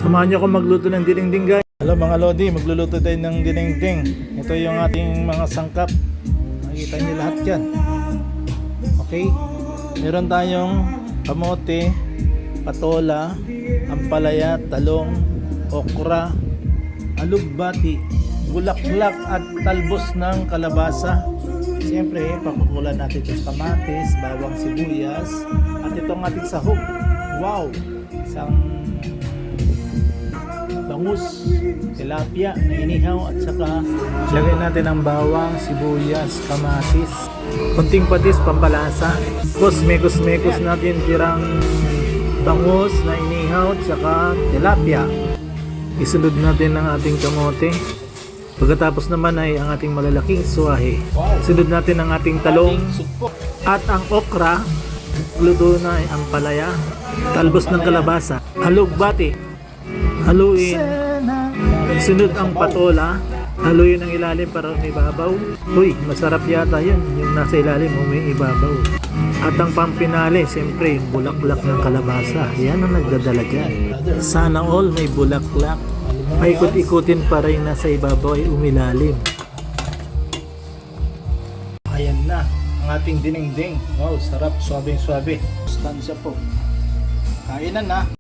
Samahan niyo ako magluto ng dinengdeng, guys. Hello mga lodi, magluluto tayo ng dinengdeng. Ito yung ating mga sangkap. Makikita niyo lahat yan. Okay? Meron tayong kamote, patola, ampalaya, talong, okra, alugbati, bulaklak at talbos ng kalabasa. Siyempre, pakukulan natin ito sa kamatis, bawang sibuyas, at itong ating sahog. Wow! Isang bangus, tilapia na inihaw, at saka lagay natin ang bawang, sibuyas, kamatis, konting patis pampalasa. Mekos-mekos natin tirang bangus na inihaw at saka tilapia. Isunod natin ang ating kamote. Pagkatapos naman ay ang ating malalaking suwahe. Sunod natin ang ating talong at ang okra. Luto na ay ang palaya, talbos ng kalabasa, alugbati. Haluin. Sunod ang patola. Haluin ang ilalim para may ibabaw. Uy, masarap yata yun. Yung nasa ilalim may ibabaw. At ang pampinali, siyempre, yung bulaklak ng kalabasa. Yan ang nagdadala dyan. Sana all may bulaklak. Paikot-ikutin para yung nasa ibabaw ay umilalim. Ayan na ang ating dinengdeng. Wow, sarap, suabe-suabe. Sustansya po. Kainan na.